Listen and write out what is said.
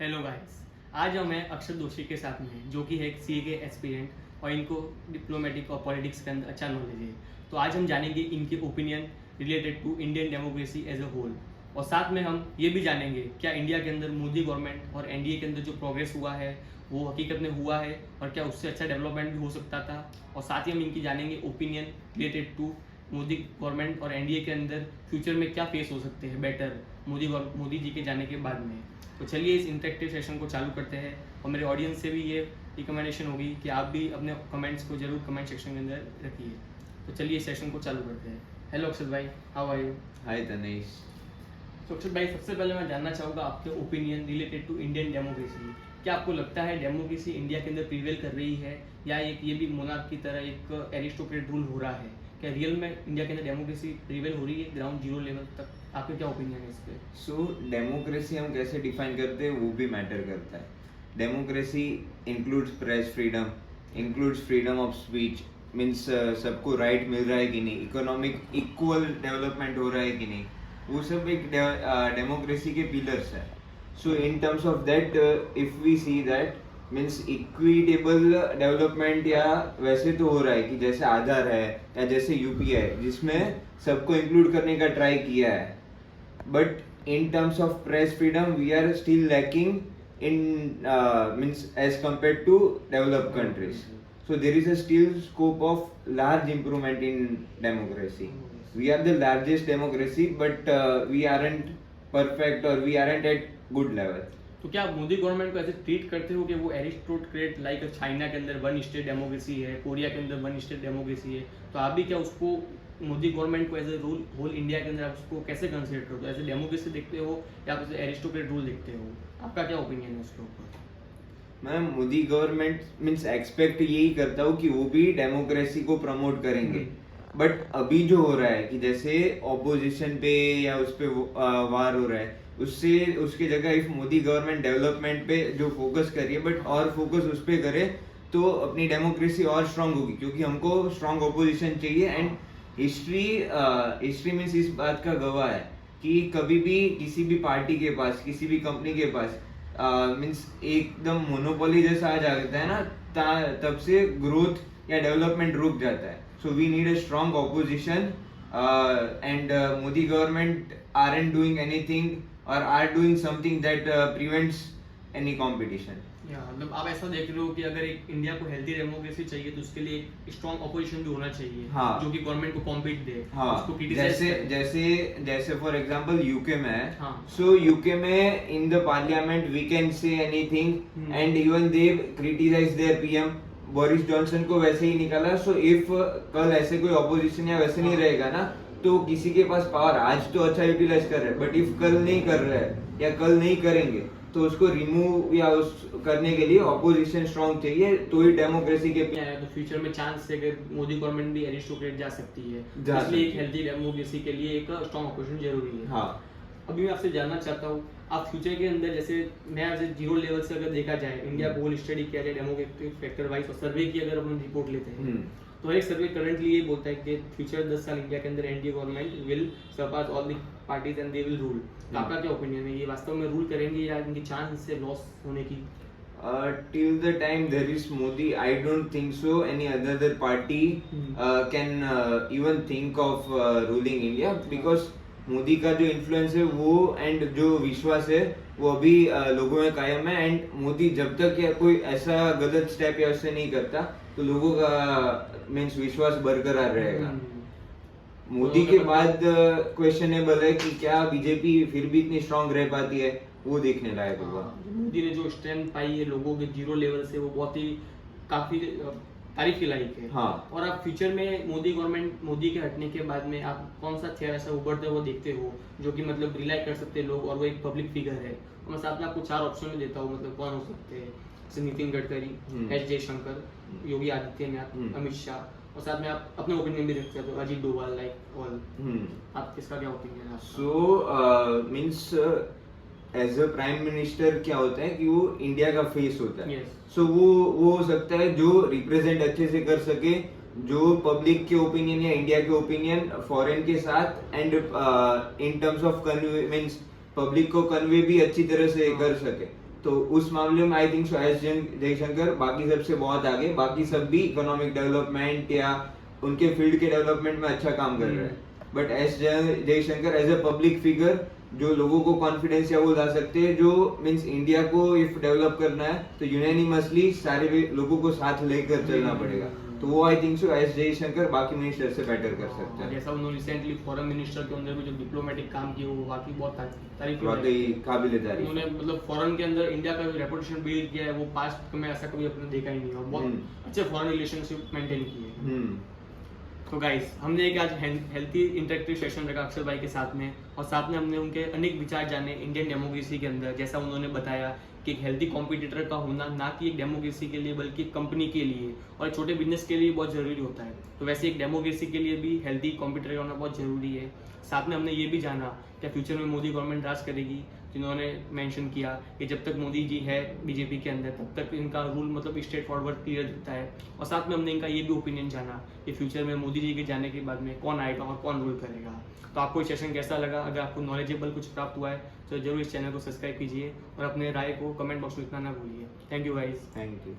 Hello guys. आज हम हैं अक्षर दोषी के साथ में, जो कि है एक सीए के एस्पिरेंट और इनको डिप्लोमेटिक और पॉलिटिक्स के अंदर अच्छा नॉलेज है। तो आज हम जानेंगे इनके opinion related to Indian democracy as a whole, और साथ में हम ये भी जानेंगे क्या इंडिया के अंदर मोदी गवर्नमेंट और एनडीए के अंदर जो प्रोग्रेस हुआ है वो हकीकत में हुआ है, और क्या उससे अच्छा डेवलपमेंट भी हो सकता था। और साथ ही हम इनकी जानेंगे opinion related to Modi government और एनडीए के अंदर फ्यूचर में क्या फेस हो सकते हैं बेटर मोदी जी के जाने के बाद में। तो चलिए इस इंटरेक्टिव सेशन को चालू करते हैं, और मेरे ऑडियंस से भी ये रिकमेंडेशन होगी कि आप भी अपने कमेंट्स को जरूर कमेंट सेक्शन के अंदर रखिए। तो चलिए इस सेशन को चालू करते हैं। हेलो अक्षत भाई, how are you? Hi Tanesh. तो अक्षत भाई, सबसे पहले मैं जानना चाहूँगा आपके opinion related to Indian democracy. क्या आपको लगता है डेमोक्रेसी इंडिया के अंदर प्रिवेल कर रही है, या एक ये भी मोनार्क की तरह एक एरिस्टोक्रेट रूल हो रहा है? क्या रियल में इंडिया के अंदर डेमोक्रेसी प्रिवेल हो रही है ग्राउंड जीरो लेवल तक? आपके क्या ओपिनियन है इस पर? सो डेमोक्रेसी हम कैसे डिफाइन करते हैं वो भी मैटर करता है। Democracy includes press freedom, includes freedom of speech, means सबको राइट मिल रहा है कि नहीं, इकोनॉमिक इक्वल डेवलपमेंट हो रहा है कि नहीं, वो सब एक डेमोक्रेसी के पिलर्स है। So in terms of that if we see that means equitable development या वैसे तो हो रहा है कि जैसे आधार है या जैसे यूपीआई है जिसमें सबको इंक्लूड करने का ट्राई किया है, but in terms of press freedom we are still lacking in means as compared to developed countries. So there is a still scope of large improvement in democracy. We are the largest democracy, but we aren't perfect or we aren't at good level. तो क्या आप Modi government को ऐसे treat करते हो कि वो aristocrat like China के अंदर वन स्टेट डेमोक्रेसी है, कोरिया के अंदर वन स्टेट डेमोक्रेसी है, तो आप भी क्या उसको मोदी गवर्नमेंट को as a rule whole India के अंदर आप उसको कैसे कंसिडर करते हो? एज ए डेमोक्रेसी देखते हो या आप एज एरिस्टोक्रेट रूल देखते हो? आपका क्या ओपिनियन है उसके ऊपर? मैं मोदी गवर्नमेंट मीन्स एक्सपेक्ट यही करता हूँ कि वो भी डेमोक्रेसी को प्रमोट करेंगे, बट अभी जो हो रहा है कि जैसे ऑपोजिशन पे या उस पे वार हो रहा है, उससे उसके जगह इफ मोदी गवर्नमेंट डेवलपमेंट पे जो फोकस कर रही है बट और फोकस उस पे करे तो अपनी डेमोक्रेसी और स्ट्रांग होगी, क्योंकि हमको स्ट्रांग ऑपोजिशन चाहिए। एंड हिस्ट्री मीन्स इस बात का गवाह है कि कभी भी किसी भी पार्टी के पास, किसी भी कंपनी के पास मीन्स एकदम मोनोपोली जैसा आ जाता है ना, तब से ग्रोथ या डेवलपमेंट रुक जाता है। So we need a strong opposition and Modi government aren't doing anything or are doing something that prevents any competition. मतलब आप ऐसा देख रहे हो कि अगर एक इंडिया को हेल्दी डेमोक्रेसी चाहिए तो उसके लिए एक स्ट्रॉन्ग ऑपोजिशन भी होना चाहिए। हाँ, जो कि गवर्नमेंट को कॉम्पीट दे, हाँ, उसको क्रिटिसाइज जैसे जैसे जैसे फॉर एग्जांपल यूके में है। हाँ, सो यूके में in the parliament we can say anything and even they criticise their PM Boris Johnson को वैसे ही निकाला। सो इफ कल ऐसे कोई ऑपोजिशन या वैसे नहीं रहेगा ना, तो किसी के पास पावर आज तो अच्छा यूटिलाइज कर रहे हैं, बट इफ कल नहीं कर रहे हैं या कल नहीं करेंगे तो उसको रिमूव या उस करने के लिए ऑपोजिशन स्ट्रांग चाहिए, तो ही डेमोक्रेसी के तो फ्यूचर में चांस है कि मोदी गवर्नमेंट भी एरिस्टोक्रेट जा सकती है, जा इसलिए एक सकती है। हेल्दी डेमोक्रेसी के लिए एक स्ट्रांग ऑपोजिशन जरूरी है। हाँ, अभी मैं आपसे जानना चाहता हूँ, आप फ्यूचर के अंदर जैसे मैं आपसे जीरो लेवल से अगर देखा जाए, इंडिया को होल स्टडी किया जाए डेमोक्रेटिक फैक्टर वाइज और सर्वे की अगर अपन रिपोर्ट लेते हैं, तो एक सर्वे करंटली ये बोलता है कि फ्यूचर 10 साल इंडिया के अंदर NDA government will Sarpass all the parties and they will rule. तो आपका क्या ओपिनियन है, ये वास्तव में रूल करेंगे या इनकी चांस इससे लॉस होने की? till the time there is Modi, I don't think so any other party can even think of ruling India, because Modi का जो इन्फ्लुएंस है वो एंड जो विश्वास है वो अभी लोगों में कायम है। एंड मोदी जब तक या कोई ऐसा गलत स्टेप या उससे नहीं करता तो लोगों का मीन्स विश्वास बरकरार रहेगा। मोदी के बाद क्वेश्चनेबल है कि क्या बीजेपी फिर भी इतनी स्ट्रांग रह पाती है, वो देखने लायक होगा। मोदी ने जो स्ट्रेंथ पाई है लोगों के जीरो लेवल से, वो बहुत ही काफी तारीफ के लायक है। हाँ, और आप फ्यूचर में मोदी के हटने के बाद में आप कौन सा चेहरा ऐसा उभरते हुए देखते हो जो कि मतलब रिलाई कर सकते हैं लोग और वो एक पब्लिक फिगर है? और मैं साथ में आपको 4 ऑप्शन में देता हूँ, मतलब कौन हो सकते हैं? जैसे नितिन गडकरी, एस जयशंकर, योगी आदित्यनाथ, अमित शाह, और साथ में आप अपने ओपिनियन भी रखते हो अजीत डोभाल लाइक ऑल। आप किसका क्या ओपिनियन है? So means as a prime minister क्या होता है कि वो इंडिया का फेस होता है। सो वो हो सकता है जो रिप्रेजेंट अच्छे से कर सके, जो पब्लिक के ओपिनियन या इंडिया के ओपिनियन फॉरेन के साथ and in terms of convey means public को कन्वे भी अच्छी तरह से कर सके। तो उस मामले में I think so S Jaishankar बाकी सबसे बहुत आगे, बाकी सब भी इकोनॉमिक डेवलपमेंट या उनके फील्ड के डेवलपमेंट में अच्छा काम कर रहे हैं। But S Jaishankar as a public figure जो लोगों को कॉन्फिडेंस या वो ला सकते हैं, जो मीन्स इंडिया को इफ डेवलप करना है तो यूनानिमसली सारे लोगों को साथ लेकर चलना पड़ेगा। तो वो I think so S Jaishankar बाकी मिनिस्टर से बेटर कर सकते हैं। जैसा उन्होंने रिसेंटली फॉरेन मिनिस्टर के अंदर भी जो डिप्लोमेटिक काम किया वो वाकई बहुत तारीफ बहुत ही काबिल तारीफ। उन्होंने मतलब फॉरेन के अंदर इंडिया का रेपुटेशन बिल्ड किया है, वो पास्ट में ऐसा कभी अपने देखा ही नहीं और बहुत अच्छे फॉरेन रिलेशनशिप मेंटेन किए हैं। तो गाइस हमने एक आज हेल्थी इंटरेक्टिव सेशन रखा अक्षर भाई के साथ में, और साथ में हमने उनके अनेक विचार जाने इंडियन डेमोक्रेसी के अंदर। जैसा उन्होंने बताया कि एक हेल्थी कॉम्पिटिटर का होना ना कि एक डेमोक्रेसी के लिए बल्कि एक कंपनी के लिए और एक छोटे बिजनेस के लिए बहुत जरूरी होता है। तो वैसे एक डेमोक्रेसी के लिए भी हेल्थी कॉम्पिटिटर होना बहुत जरूरी है। साथ में हमने ये भी जाना कि फ्यूचर में मोदी गवर्नमेंट राज करेगी, जिन्होंने मेंशन किया कि जब तक मोदी जी है बीजेपी के अंदर तब तक इनका रूल मतलब स्ट्रेट फॉरवर्ड क्लियर दिखता है। और साथ में हमने इनका ये भी ओपिनियन जाना कि फ्यूचर में मोदी जी के जाने के बाद में कौन आएगा और कौन रूल करेगा। तो आपको ये सेशन कैसा लगा? अगर आपको नॉलेजेबल कुछ प्राप्त हुआ है तो जरूर इस चैनल को सब्सक्राइब कीजिए और अपने राय को कमेंट बॉक्स में लिखना ना भूलिए। Thank you guys. Thank you.